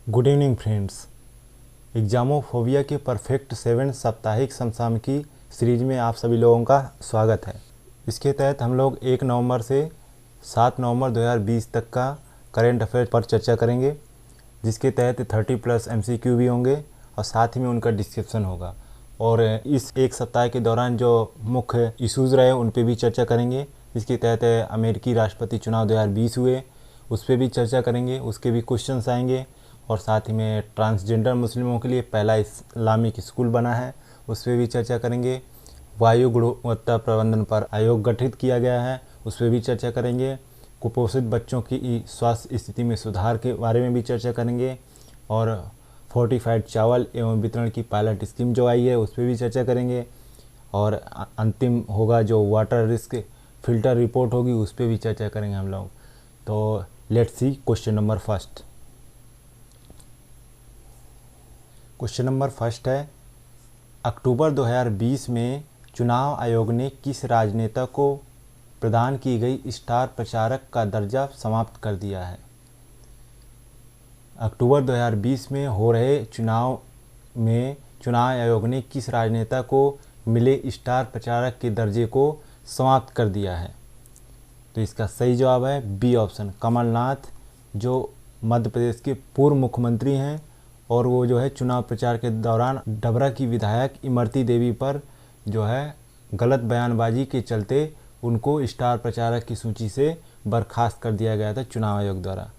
Good evening friends. एग्जामोफोबिया के perfect 7 साप्ताहिक समसामयिकी series में आप सभी लोगों का स्वागत है। इसके तहत हम लोग 1 नवंबर से 7 नवंबर 2020 तक का करेंट अफेयर पर चर्चा करेंगे, जिसके तहत 30+ MCQ भी होंगे और साथ ही में उनका डिस्क्रिप्शन होगा। और इस एक सप्ताह के दौरान जो मुख्य इश्यूज़ रहे उन पे भी चर्चा करेंगे। इसके तहत अमेरिकी राष्ट्रपति चुनाव 2020 हुए, उस पर भी चर्चा करेंगे, उसके भी क्वेश्चंस आएंगे। और साथ ही में ट्रांसजेंडर मुस्लिमों के लिए पहला इस्लामिक स्कूल बना है, उस पर भी चर्चा करेंगे। वायु गुणवत्ता प्रबंधन पर आयोग गठित किया गया है, उस पर भी चर्चा करेंगे। कुपोषित बच्चों की स्वास्थ्य स्थिति में सुधार के बारे में भी चर्चा करेंगे। और फोर्टिफाइड चावल एवं वितरण की पायलट स्कीम जो आई है उस पर भी चर्चा करेंगे। और अंतिम होगा जो वाटर रिस्क फिल्टर रिपोर्ट होगी, उस पर भी चर्चा करेंगे हम लोग। तो let's see question number first. Question number first है, अक्टूबर 2020 में चुनाव आयोग ने किस राजनेता को प्रदान की गई स्टार प्रचारक का दर्जा समाप्त कर दिया है? अक्टूबर 2020 में हो रहे चुनाव में चुनाव आयोग ने किस राजनेता को मिले स्टार प्रचारक के दर्जे को समाप्त कर दिया है? तो इसका सही जवाब है बी ऑप्शन, कमलनाथ, जो मध्य प्रदेश के पूर्व मुख्यमंत्री हैं। और वो जो है चुनाव प्रचार के दौरान डबरा की विधायक इमरती देवी पर जो है गलत बयानबाजी के चलते उनको स्टार प्रचारक की सूची से बर्खास्त कर दिया गया था चुनाव आयोग द्वारा।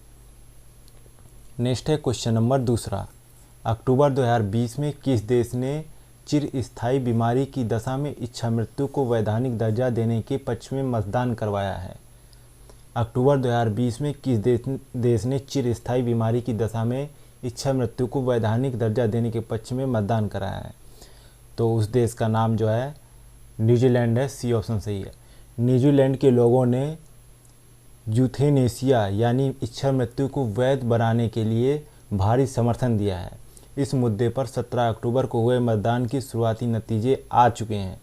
नेक्स्ट है क्वेश्चन नंबर दूसरा, अक्टूबर 2020 में किस देश ने चिरस्थायी बीमारी की दशा में इच्छा मृत्यु को वैधानिक दर्जा देने के पक्ष में मतदान करवाया है? अक्टूबर 2020 में किस देश ने चिरस्थायी बीमारी की दशा में इच्छा मृत्यु को वैधानिक दर्जा देने के पक्ष में मतदान कराया है? तो उस देश का नाम जो है न्यूजीलैंड है, सी ऑप्शन सही है। न्यूजीलैंड के लोगों ने यूथेनेसिया यानी इच्छा मृत्यु को वैध बनाने के लिए भारी समर्थन दिया है। इस मुद्दे पर 17 अक्टूबर को हुए मतदान के शुरुआती नतीजे आ चुके हैं,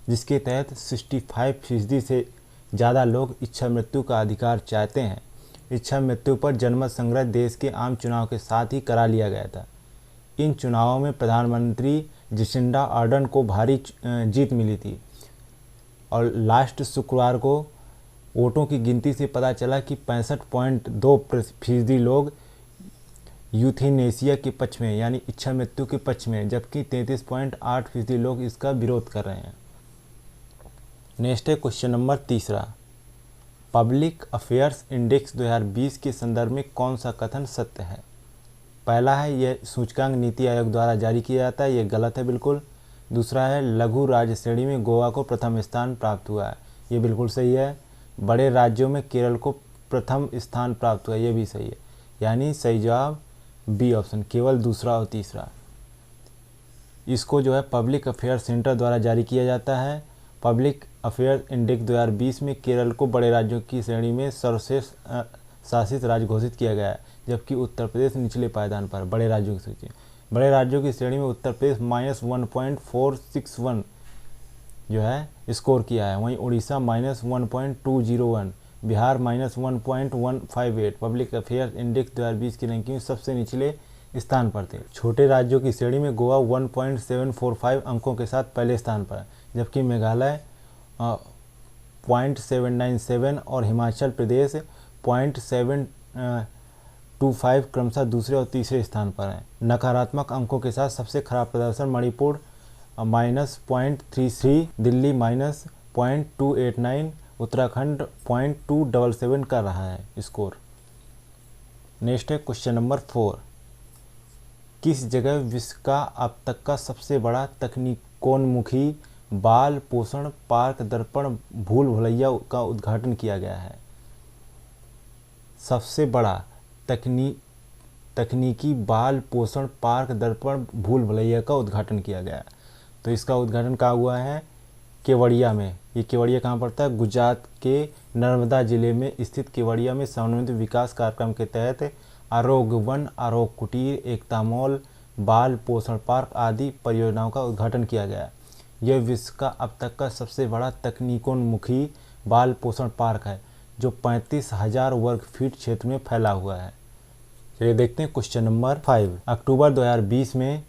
जिसके तहत 65% से ज़्यादा लोग इच्छा मृत्यु का अधिकार चाहते हैं। इच्छा मृत्यु पर जनमत संग्रह देश के आम चुनाव के साथ ही करा लिया गया था। इन चुनावों में प्रधानमंत्री जसिंडा आर्डर्न को भारी जीत मिली थी। और लास्ट शुक्रवार को वोटों की गिनती से पता चला कि 65.2% लोग यूथेनेसिया के पक्ष में यानी इच्छा मृत्यु के पक्ष में, जबकि 33.8% लोग इसका विरोध कर रहे हैं। नेक्स्ट है क्वेश्चन नंबर तीसरा, पब्लिक अफेयर्स इंडेक्स 2020 के संदर्भ में कौन सा कथन सत्य है? पहला है यह सूचकांक नीति आयोग द्वारा जारी किया जाता है, ये गलत है बिल्कुल। दूसरा है लघु राज्य श्रेणी में गोवा को प्रथम स्थान प्राप्त हुआ है, ये बिल्कुल सही है। बड़े राज्यों में केरल को प्रथम स्थान प्राप्त हुआ, ये भी सही है। यानी सही जवाब बी ऑप्शन, केवल दूसरा और तीसरा। इसको जो है पब्लिक अफेयर सेंटर द्वारा जारी किया जाता है। पब्लिक अफेयर इंडेक्स 2020 में केरल को बड़े राज्यों की श्रेणी में सर्वश्रेष्ठ शासित राज्य घोषित किया गया है, जबकि उत्तर प्रदेश निचले पायदान पर बड़े राज्यों की सूची। बड़े राज्यों की श्रेणी में उत्तर प्रदेश -1.461 जो है स्कोर किया है, वहीं Orissa -1.201, Bihar -1.158 public affair index 2020 की रैंकिंग में सबसे निचले स्थान पर थे। छोटे राज्यों की श्रेणी में गोवा 1.745 अंकों के साथ पहले स्थान पर है, जबकि मेघालय 0.797 और हिमाचल प्रदेश 0.725 क्रमशः दूसरे और तीसरे स्थान पर हैं। नकारात्मक अंकों के साथ सबसे खराब प्रदर्शन मणिपुर -0.33, दिल्ली -0.289, उत्तराखंड 0.277 कर रहा है स्कोर। नेक्स्ट है क्वेश्चन नंबर 4, किस जगह विश्व का अब तक का सबसे बड़ा तकनीकोन्मुखी बाल पोषण पार्क दर्पण भूल भुलैया का उद्घाटन किया गया है? सबसे बड़ा तकनीकी बाल पोषण पार्क दर्पण भूल भुलैया का उद्घाटन किया गया है। तो इसका उद्घाटन कहाँ हुआ है? केवड़िया में। ये केवड़िया कहाँ पड़ता है? गुजरात के नर्मदा जिले में स्थित केवड़िया में समन्वित विकास कार्यक्रम के तहत आरोग्य वन, आरोग्य कुटीर, एकता मॉल, बाल पोषण पार्क आदि परियोजनाओं का उद्घाटन किया गया। यह विश्व का अब तक का सबसे बड़ा तकनीकोन्मुखी बाल पोषण पार्क है, जो 35,000 वर्ग फीट क्षेत्र में फैला हुआ है। चलिए देखते हैं क्वेश्चन नंबर 5। अक्टूबर 2020 में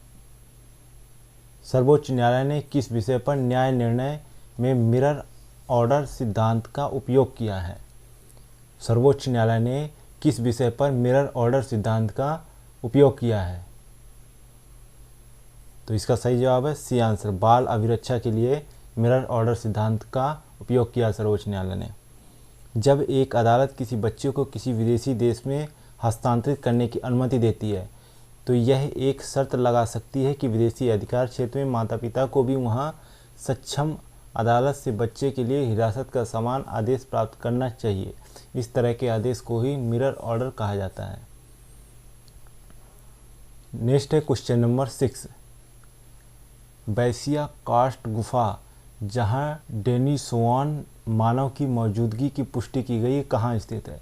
सर्वोच्च न्यायालय ने किस विषय पर न्याय निर्णय में मिरर ऑर्डर सिद्धांत का उपयोग किया है? सर्वोच्च न्यायालय ने किस विषय पर मिरर ऑर्डर सिद्धांत का उपयोग किया है? तो इसका सही जवाब है सी आंसर, बाल अभिरक्षा के लिए मिरर ऑर्डर सिद्धांत का उपयोग किया सर्वोच्च न्यायालय ने। जब एक अदालत किसी बच्चे को किसी विदेशी देश में हस्तांतरित करने की अनुमति देती है तो यह एक शर्त लगा सकती है कि विदेशी अधिकार क्षेत्र में माता पिता को भी वहां सक्षम अदालत से बच्चे के लिए हिरासत का समान आदेश प्राप्त करना चाहिए। इस तरह के आदेश को ही मिरर ऑर्डर कहा जाता है। नेक्स्ट है क्वेश्चन नंबर 6। बैसिया कास्ट गुफा जहां डेनिसोवान मानव की मौजूदगी की पुष्टि की गई है कहाँ स्थित है?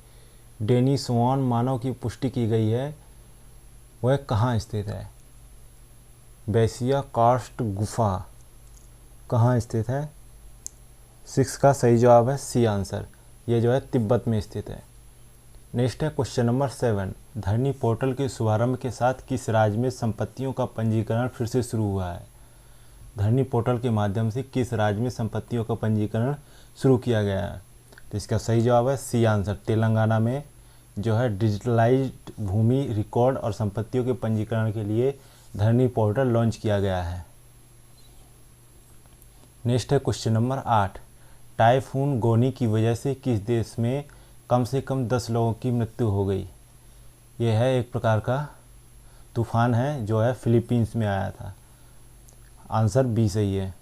डेनिसोवान मानव की पुष्टि की गई है वह कहाँ स्थित है? बैसिया कास्ट गुफा कहाँ स्थित है? 6 का सही जवाब है सी आंसर, ये जो है तिब्बत में स्थित है। नेक्स्ट है क्वेश्चन नंबर 7। धरनी पोर्टल के शुभारंभ के साथ किस राज्य में संपत्तियों का पंजीकरण फिर से शुरू हुआ है? धरनी पोर्टल के माध्यम से किस राज्य में संपत्तियों का पंजीकरण शुरू किया गया है? तो इसका सही जवाब है सी आंसर, तेलंगाना में जो है डिजिटलाइज्ड भूमि रिकॉर्ड और संपत्तियों के पंजीकरण के लिए धरनी पोर्टल लॉन्च किया गया है। नेक्स्ट है क्वेश्चन नंबर 8। टाइफून गोनी की वजह से किस देश में कम से कम 10 लोगों की मृत्यु हो गई? यह है एक प्रकार का तूफान है जो है फिलीपींस में आया था। आंसर बी सही है।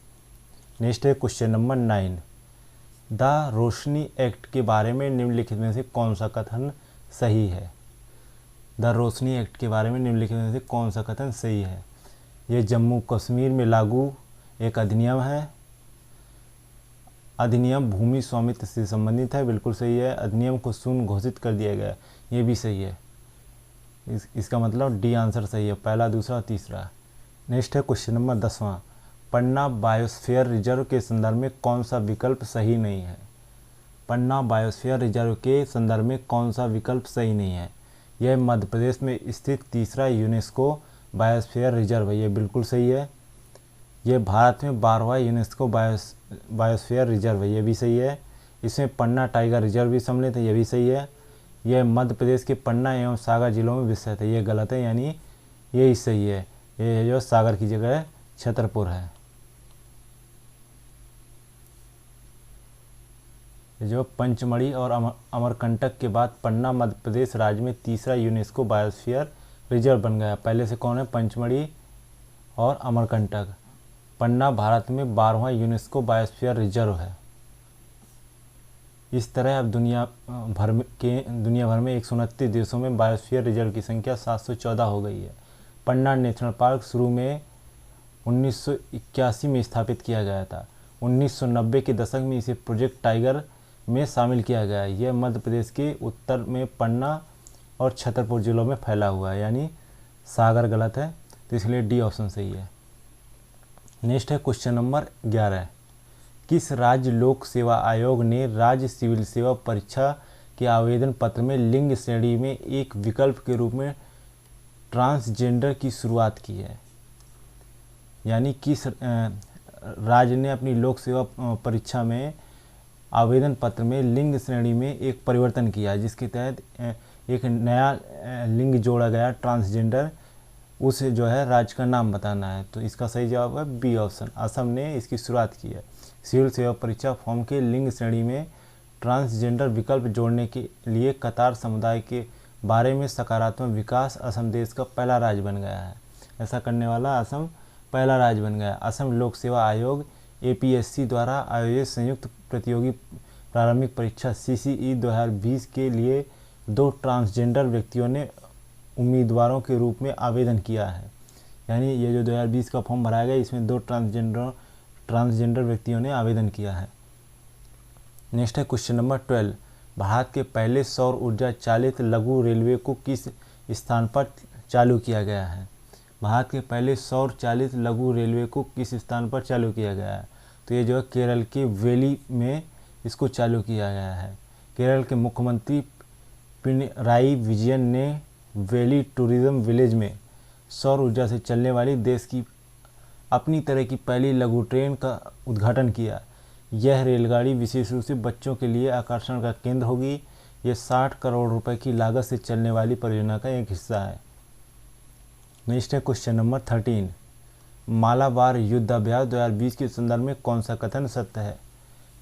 नेक्स्ट है question number 9। The Roshni act के बारे में निम्नलिखित में से कौन सा कथन सही है? द रोशनी एक्ट के बारे में निम्नलिखित में से कौन सा कथन सही है? यह जम्मू कश्मीर में लागू एक अधिनियम है। अधिनियम भूमि स्वामित्व से संबंधित है, बिल्कुल सही है। अधिनियम को शून्य घोषित कर दिया गया, ये भी सही है। इसका मतलब डी आंसर सही है, पहला, दूसरा और तीसरा। नेक्स्ट है क्वेश्चन नंबर 10वां। पन्ना बायोस्फीयर रिजर्व के संदर्भ में कौन सा विकल्प सही नहीं है? पन्ना बायोस्फीयर रिजर्व के संदर्भ में कौन सा विकल्प सही नहीं है? यह मध्य प्रदेश में स्थित तीसरा यूनेस्को बायोस्फीयर रिजर्व है, ये बिल्कुल सही है। यह भारत में 12वां यूनेस्को बायोस्फीयर रिजर्व है, ये भी सही है। इसमें पन्ना टाइगर रिजर्व भी सम्मिलित है, ये भी सही है। यह मध्य प्रदेश के पन्ना एवं सागर जिलों में विस्तृत है, ये गलत है, यानी यही सही है। ये जो सागर की जगह छतरपुर है। जो पंचमढ़ी और अमरकंटक के बाद पन्ना मध्य प्रदेश राज्य में तीसरा यूनेस्को बायोस्फीयर रिजर्व बन गया। पहले से कौन है? पंचमढ़ी और अमरकंटक। पन्ना भारत में 12वां यूनेस्को बायोस्फीयर रिजर्व है। इस तरह अब दुनिया भर में 129 देशों में बायोस्फीयर रिजर्व की संख्या 714 हो गई है। पन्ना नेशनल पार्क शुरू में 1981 में स्थापित किया गया था। 1990 के दशक में इसे प्रोजेक्ट टाइगर में शामिल किया गया है। यह मध्य प्रदेश के उत्तर में पन्ना और छतरपुर जिलों में फैला हुआ है, यानी सागर गलत है, तो इसलिए डी ऑप्शन सही है। नेक्स्ट है क्वेश्चन नंबर 11। किस राज्य लोक सेवा आयोग ने राज्य सिविल सेवा परीक्षा के आवेदन पत्र में लिंग श्रेणी में एक विकल्प के रूप में ट्रांसजेंडर की शुरुआत की है? यानी किस राज्य ने अपनी लोक सेवा परीक्षा में आवेदन पत्र में लिंग श्रेणी में एक परिवर्तन किया, जिसके तहत एक नया लिंग जोड़ा गया ट्रांसजेंडर, उस जो है राज्य का नाम बताना है। तो इसका सही जवाब है बी ऑप्शन, असम ने इसकी शुरुआत की है। सिविल सेवा परीक्षा फॉर्म के लिंग श्रेणी में ट्रांसजेंडर विकल्प जोड़ने के लिए कतार समुदाय के बारे में सकारात्मक विकास असम देश का पहला राज्य बन गया है। ऐसा करने वाला असम पहला राज्य बन गया। असम लोक सेवा आयोग APSC द्वारा आयोजित संयुक्त प्रतियोगी प्रारंभिक परीक्षा CCE 2020 के लिए 2 ट्रांसजेंडर व्यक्तियों ने उम्मीदवारों के रूप में आवेदन किया है। यानी ये जो 2020 का फॉर्म भराया गया, इसमें 2 ट्रांसजेंडर व्यक्तियों ने आवेदन किया है। नेक्स्ट है क्वेश्चन नंबर 12। भारत के पहले सौर ऊर्जा चालित लघु रेलवे को किस स्थान पर चालू किया गया है? भारत के पहले सौर चालित लघु रेलवे को किस स्थान पर चालू किया गया है? तो ये जो है केरल के वेली में इसको चालू किया गया है। केरल के मुख्यमंत्री पिनराई विजयन ने वैली टूरिज्म विलेज में सौर ऊर्जा से चलने वाली देश की अपनी तरह की पहली लघु ट्रेन का उद्घाटन किया। यह रेलगाड़ी विशेष रूप से बच्चों के लिए आकर्षण का केंद्र होगी। यह 60 करोड़ रुपए की लागत से चलने वाली परियोजना का एक हिस्सा है। नेक्स्ट है क्वेश्चन नंबर 13। मालाबार युद्धाभ्यास 2020 के संदर्भ में कौन सा कथन सत्य है?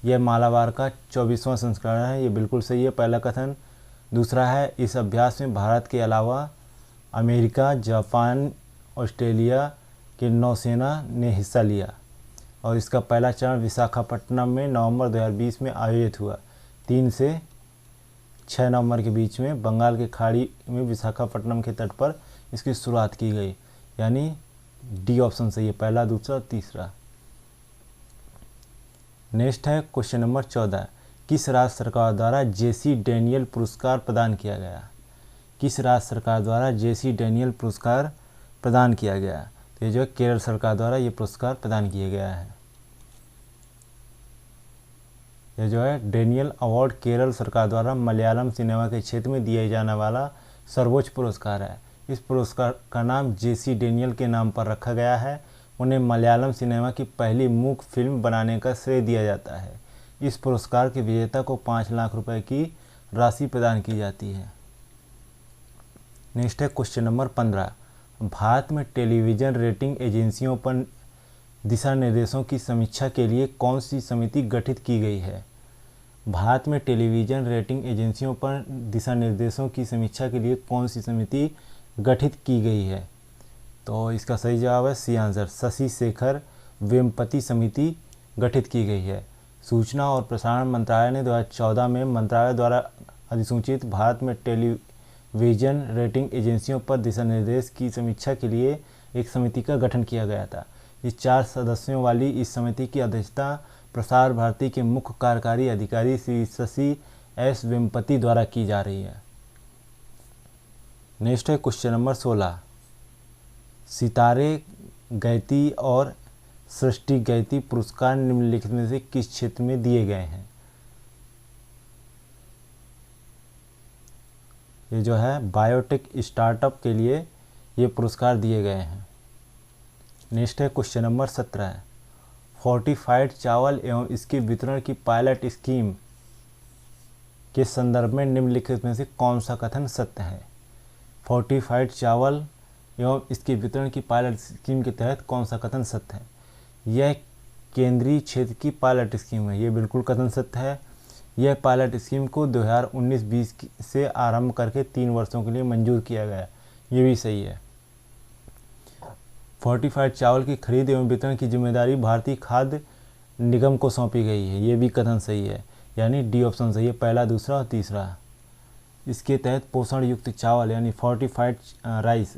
यह मालाबार का 24वां संस्करण है, ये बिल्कुल सही है पहला कथन। दूसरा है, इस अभ्यास में भारत के अलावा अमेरिका, जापान, ऑस्ट्रेलिया की नौसेना ने हिस्सा लिया और इसका पहला चरण विशाखापट्टनम में नवंबर 2020 में आयोजित हुआ। 3 से 6 नवंबर के बीच में बंगाल की खाड़ी में विशाखापट्टनम के तट पर इसकी शुरुआत की गई, यानी डी ऑप्शन सही है, पहला, दूसरा और तीसरा। नेक्स्ट है क्वेश्चन नंबर 14। किस राज्य सरकार द्वारा जेसी डैनियल पुरस्कार प्रदान किया गया? किस राज्य सरकार द्वारा जेसी डैनियल पुरस्कार प्रदान किया गया? तो ये जो है केरल सरकार द्वारा ये पुरस्कार प्रदान किया गया है। यह जो है डैनियल अवार्ड केरल सरकार द्वारा मलयालम सिनेमा के क्षेत्र में दिया जाने वाला सर्वोच्च पुरस्कार है। इस पुरस्कार का नाम जेसी डैनियल के नाम पर रखा गया है। उन्हें मलयालम सिनेमा की पहली मूक फिल्म बनाने का श्रेय दिया जाता है। इस पुरस्कार के विजेता को 5 लाख रुपए की राशि प्रदान की जाती है। नेक्स्ट है क्वेश्चन नंबर 15। भारत में टेलीविज़न रेटिंग एजेंसियों पर दिशा निर्देशों की समीक्षा के लिए कौन सी समिति गठित की गई है? भारत में टेलीविज़न रेटिंग एजेंसियों पर दिशा निर्देशों की समीक्षा के लिए कौन सी समिति गठित की गई है? तो इसका सही जवाब है सी आंसर, शशि शेखर वेम्पति समिति गठित की गई है। सूचना और प्रसारण मंत्रालय ने 2014 में मंत्रालय द्वारा अधिसूचित भारत में टेलीविज़न रेटिंग एजेंसियों पर दिशा निर्देश की समीक्षा के लिए एक समिति का गठन किया गया था। इस 4 सदस्यों वाली इस समिति की अध्यक्षता प्रसार भारती के मुख्य कार्यकारी अधिकारी श्री शशि एस वेम्पति द्वारा की जा रही है। नेक्स्ट है क्वेश्चन नंबर 16। सितारे गैती और सृष्टि गैती पुरस्कार निम्नलिखित में से किस क्षेत्र में दिए गए हैं? ये जो है बायोटेक स्टार्टअप के लिए ये पुरस्कार दिए गए हैं। नेक्स्ट है क्वेश्चन नंबर 17। फोर्टिफाइड चावल एवं इसके वितरण की पायलट स्कीम के संदर्भ में निम्नलिखित में से कौन सा कथन सत्य है? फोर्टिफाइड चावल एवं इसके वितरण की पायलट स्कीम के तहत कौन सा कथन सत्य है? यह केंद्रीय क्षेत्र की पायलट स्कीम है, ये बिल्कुल कथन सत्य है। यह पायलट स्कीम को 2019-20 से आरंभ करके 3 वर्षों के लिए मंजूर किया गया, ये भी सही है। फोर्टिफाइड चावल की खरीद एवं वितरण की जिम्मेदारी भारतीय खाद्य निगम को सौंपी गई है, ये भी कथन सही है, यानी डी ऑप्शन सही है, पहला, दूसरा और तीसरा। इसके तहत पोषण युक्त चावल यानी फोर्टिफाइड राइस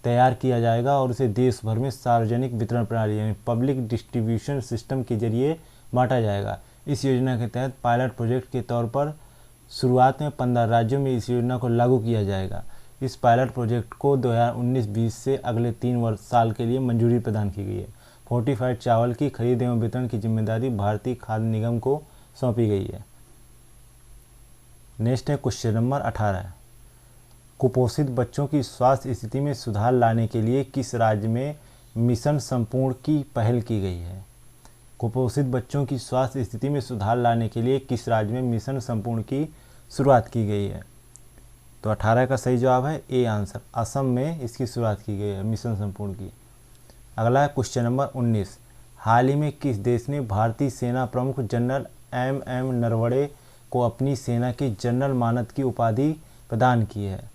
तैयार किया जाएगा और उसे देश भर में सार्वजनिक वितरण प्रणाली यानी पब्लिक डिस्ट्रीब्यूशन सिस्टम के जरिए बांटा जाएगा। इस योजना के तहत पायलट प्रोजेक्ट के तौर पर शुरुआत में 15 राज्यों में इस योजना को लागू किया जाएगा। इस पायलट प्रोजेक्ट को 2019-20 से अगले 3 साल के लिए मंजूरी प्रदान की गई है। फोर्टिफाइड चावल की खरीद एवं वितरण की जिम्मेदारी भारतीय खाद्य निगम को सौंपी गई है। नेक्स्ट है क्वेश्चन नंबर 18। कुपोषित बच्चों की स्वास्थ्य स्थिति में सुधार लाने के लिए किस राज्य में मिशन संपूर्ण की पहल की गई है? कुपोषित बच्चों की स्वास्थ्य स्थिति में सुधार लाने के लिए किस राज्य में मिशन संपूर्ण की शुरुआत की गई है? तो 18 का सही जवाब है ए आंसर, असम में इसकी शुरुआत की गई है मिशन संपूर्ण की। अगला है क्वेश्चन नंबर 19। हाल ही में किस देश ने भारतीय सेना प्रमुख जनरल एम नरवणे को अपनी सेना के जनरल मानद की उपाधि प्रदान की है?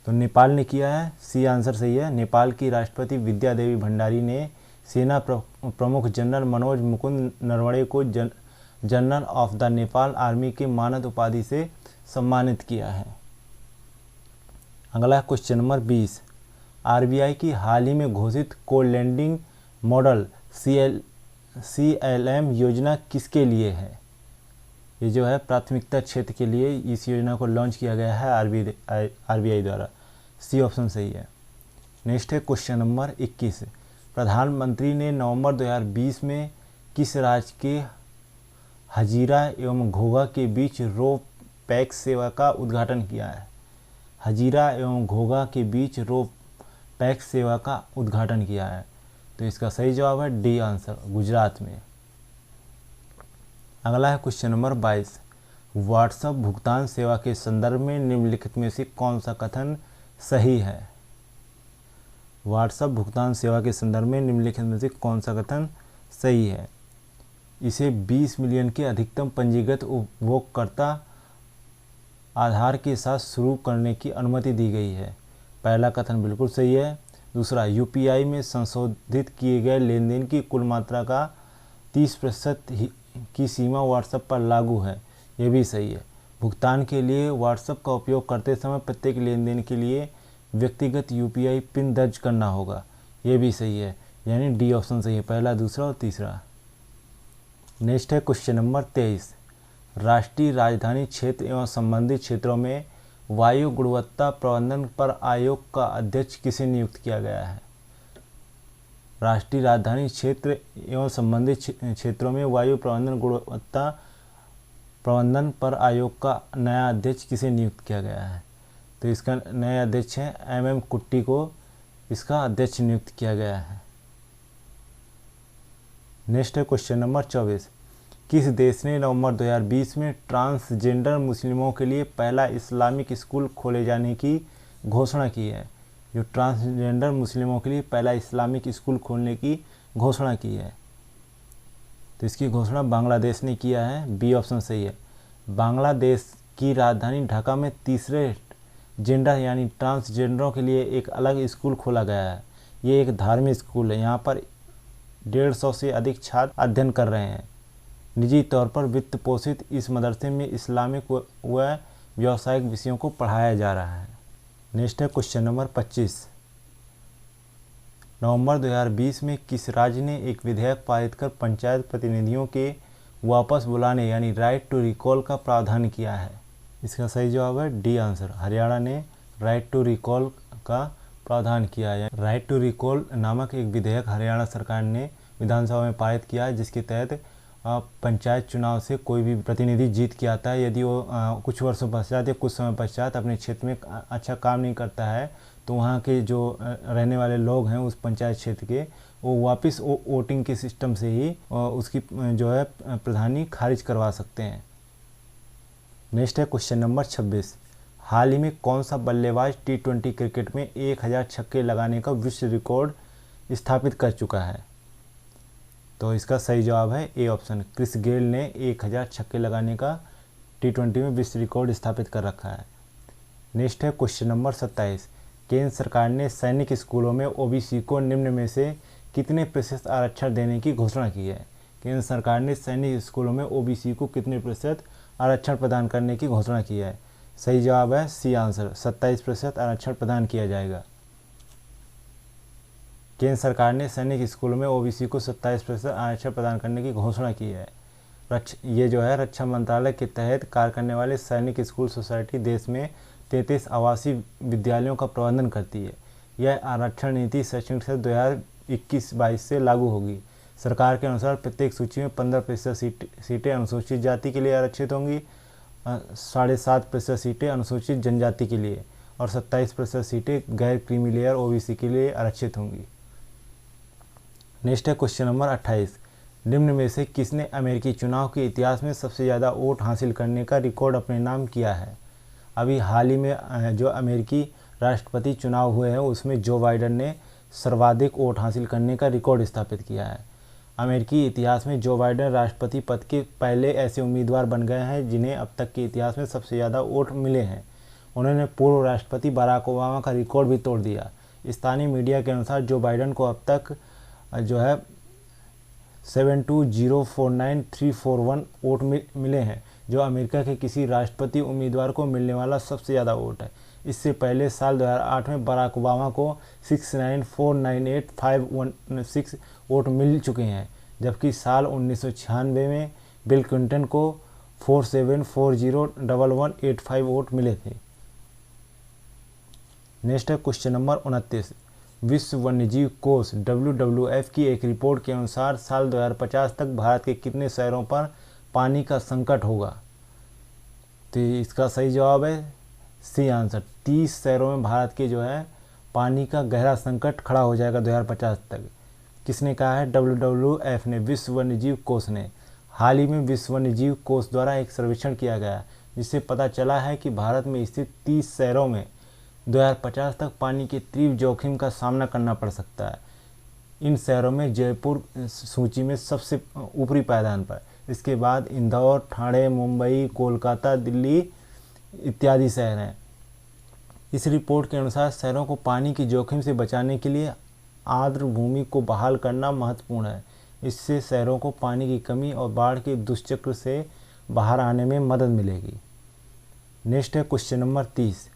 तो नेपाल ने किया है, सी आंसर सही है। नेपाल की राष्ट्रपति विद्या देवी भंडारी ने सेना प्रमुख जनरल मनोज मुकुंद नरवणे को general of the Nepal army के मानद उपाधि से सम्मानित किया है। अगला क्वेश्चन नंबर 20। आरबीआई की हाल ही में घोषित को-लेंडिंग मॉडल CLM योजना किसके लिए है? ये जो है प्राथमिकता क्षेत्र के लिए इस योजना को लॉन्च किया गया है आरबीआई द्वारा, सी ऑप्शन सही है। नेक्स्ट है क्वेश्चन नंबर 21। प्रधानमंत्री ने नवंबर 2020 में किस राज्य के हजीरा एवं घोघा के बीच रो पैक्स सेवा का उद्घाटन किया है? हजीरा एवं घोघा के बीच रो पैक्स सेवा का उद्घाटन किया है? तो इसका सही जवाब है डी आंसर, गुजरात में। अगला है क्वेश्चन नंबर 22। व्हाट्सएप भुगतान सेवा के संदर्भ में निम्नलिखित में से कौन सा कथन सही है? व्हाट्सएप भुगतान सेवा के संदर्भ में निम्नलिखित में से कौन सा कथन सही है? इसे 20 मिलियन के अधिकतम पंजीकृत उपभोगकर्ता आधार के साथ शुरू करने की अनुमति दी गई है। पहला कथन बिल्कुल सही है। दूसरा, यूपीआई में संशोधित किए गए लेन देन की कुल मात्रा का 30% की सीमा व्हाट्सएप पर लागू है, ये भी सही है। भुगतान के लिए व्हाट्सएप का उपयोग करते समय प्रत्येक लेन देन के लिए व्यक्तिगत यूपीआई पिन दर्ज करना होगा, ये भी सही है। यानी डी ऑप्शन सही है, पहला, दूसरा और तीसरा। नेक्स्ट है क्वेश्चन नंबर 23। राष्ट्रीय राजधानी क्षेत्र एवं संबंधित क्षेत्रों में वायु गुणवत्ता प्रबंधन पर आयोग का अध्यक्ष किसे नियुक्त किया गया है? राष्ट्रीय राजधानी क्षेत्र एवं संबंधित क्षेत्रों में वायु गुणवत्ता प्रबंधन पर आयोग का नया अध्यक्ष किसे नियुक्त किया गया है? तो इसका नया अध्यक्ष है MM कुट्टी को इसका अध्यक्ष नियुक्त किया गया है। नेक्स्ट है क्वेश्चन नंबर 24। किस देश ने नवंबर 2020 में ट्रांसजेंडर मुस्लिमों के लिए पहला इस्लामिक स्कूल खोले जाने की घोषणा की है? जो ट्रांसजेंडर मुस्लिमों के लिए पहला इस्लामिक स्कूल खोलने की घोषणा की है, तो इसकी घोषणा बांग्लादेश ने किया है, बी ऑप्शन सही है। बांग्लादेश की राजधानी ढाका में तीसरे जेंडर यानी ट्रांसजेंडरों के लिए एक अलग स्कूल खोला गया है। ये एक धार्मिक स्कूल है। यहाँ पर 150 से अधिक छात्र अध्ययन कर रहे हैं। निजी तौर पर वित्त पोषित इस मदरसे में इस्लामिक व व्यावसायिक विषयों को पढ़ाया जा रहा है। नेक्स्ट है क्वेश्चन नंबर 25। नवंबर 2020 में किस राज्य ने एक विधेयक पारित कर पंचायत प्रतिनिधियों के वापस बुलाने यानी राइट टू रिकॉल का प्रावधान किया है? इसका सही जवाब है डी आंसर, हरियाणा ने राइट टू रिकॉल का प्रावधान किया है। राइट टू रिकॉल नामक एक विधेयक हरियाणा सरकार ने विधानसभा में पारित किया है, जिसके तहत पंचायत चुनाव से कोई भी प्रतिनिधि जीत के आता है, यदि वो कुछ वर्षों पश्चात या कुछ समय पश्चात अपने क्षेत्र में अच्छा काम नहीं करता है, तो वहाँ के जो रहने वाले लोग हैं उस पंचायत क्षेत्र के, वो वापस वोटिंग के सिस्टम से ही उसकी जो है प्रधानी खारिज करवा सकते हैं। नेक्स्ट है क्वेश्चन नंबर 26। हाल ही में कौन सा बल्लेबाज T20 क्रिकेट में 1000 छक्के लगाने का विश्व रिकॉर्ड स्थापित कर चुका है? तो इसका सही जवाब है ए ऑप्शन, क्रिस गेल ने 1000 छक्के लगाने का T20 में विश्व रिकॉर्ड स्थापित कर रखा है। नेक्स्ट है क्वेश्चन नंबर 27। केंद्र सरकार ने सैनिक स्कूलों में OBC को निम्न में से कितने प्रतिशत आरक्षण देने की घोषणा की है? केंद्र सरकार ने सैनिक स्कूलों में OBC को कितने प्रतिशत आरक्षण प्रदान करने की घोषणा की है? सही जवाब है सी आंसर, 27% आरक्षण प्रदान किया जाएगा। केंद्र सरकार ने सैनिक स्कूलों में OBC को 27% आरक्षण प्रदान करने की घोषणा की है। ये जो है रक्षा मंत्रालय के तहत कार्य करने वाले सैनिक स्कूल सोसाइटी देश में 33 आवासीय विद्यालयों का प्रबंधन करती है। यह आरक्षण नीति शैक्षणिक सत्र 2021-22 से लागू होगी। सरकार के अनुसार प्रत्येक सूची में 15% सीटें अनुसूचित जाति के लिए आरक्षित होंगी, 7.5% सीटें अनुसूचित जनजाति के लिए और 27% सीटें गैर क्रीमी लेयर OBC के लिए आरक्षित होंगी। नेक्स्ट है क्वेश्चन नंबर 28। निम्न में से किसने अमेरिकी चुनाव के इतिहास में सबसे ज़्यादा वोट हासिल करने का रिकॉर्ड अपने नाम किया है? अभी हाल ही में जो अमेरिकी राष्ट्रपति चुनाव हुए हैं उसमें जो बाइडेन ने सर्वाधिक वोट हासिल करने का रिकॉर्ड स्थापित किया है। अमेरिकी इतिहास में जो बाइडेन राष्ट्रपति पद के पहले ऐसे उम्मीदवार बन गए हैं जिन्हें अब तक के इतिहास में सबसे ज़्यादा वोट मिले हैं। उन्होंने पूर्व राष्ट्रपति बराक ओबामा का रिकॉर्ड भी तोड़ दिया। स्थानीय मीडिया के अनुसार जो बाइडेन को अब तक जो है 72049,341 वोट मिले हैं, जो अमेरिका के किसी राष्ट्रपति उम्मीदवार को मिलने वाला सबसे ज़्यादा वोट है। इससे पहले साल 2008 में बराक ओबामा को 69498516 वोट मिल चुके हैं, जबकि साल 1996 में बिल क्लिंटन को 47401185 वोट मिले थे। नेक्स्ट है क्वेश्चन नंबर 29। विश्व वन्यजीव कोष WWF की एक रिपोर्ट के अनुसार साल 2050 तक भारत के कितने शहरों पर पानी का संकट होगा? तो इसका सही जवाब है सी आंसर, 30 शहरों में भारत के जो है पानी का गहरा संकट खड़ा हो जाएगा 2050 तक। किसने कहा है? WWF ने, विश्व वन्यजीव कोष ने। हाल ही में विश्व वन्यजीव कोष द्वारा एक सर्वेक्षण किया गया जिससे पता चला है कि भारत में स्थित 30 शहरों में 2050 तक पानी के तीव्र जोखिम का सामना करना पड़ सकता है। इन शहरों में जयपुर सूची में सबसे ऊपरी पायदान पर, इसके बाद इंदौर, ठाणे, मुंबई, कोलकाता, दिल्ली इत्यादि शहर हैं। इस रिपोर्ट के अनुसार शहरों को पानी के जोखिम से बचाने के लिए आर्द्र भूमि को बहाल करना महत्वपूर्ण है। इससे शहरों को पानी की कमी और बाढ़ के दुष्चक्र से बाहर आने में मदद मिलेगी। नेक्स्ट है क्वेश्चन नंबर 30।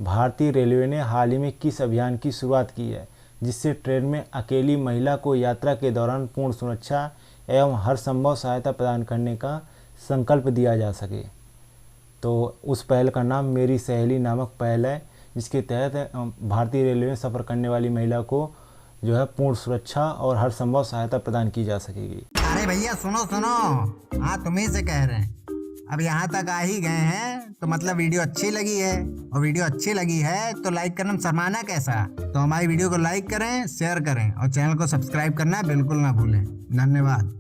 भारतीय रेलवे ने हाल ही में किस अभियान की शुरुआत की है जिससे ट्रेन में अकेली महिला को यात्रा के दौरान पूर्ण सुरक्षा एवं हर संभव सहायता प्रदान करने का संकल्प दिया जा सके? तो उस पहल का नाम मेरी सहेली नामक पहल है, जिसके तहत भारतीय रेलवे में सफ़र करने वाली महिला को जो है पूर्ण सुरक्षा और हर संभव सहायता प्रदान की जा सकेगी। अरे भैया सुनो सुनो, हाँ तुम्ही से कह रहे हैं। अब यहाँ तक आ ही गए हैं तो मतलब वीडियो अच्छी लगी है, और वीडियो अच्छी लगी है तो लाइक करना शर्माना कैसा। तो हमारी वीडियो को लाइक करें, शेयर करें और चैनल को सब्सक्राइब करना बिल्कुल ना भूलें। धन्यवाद।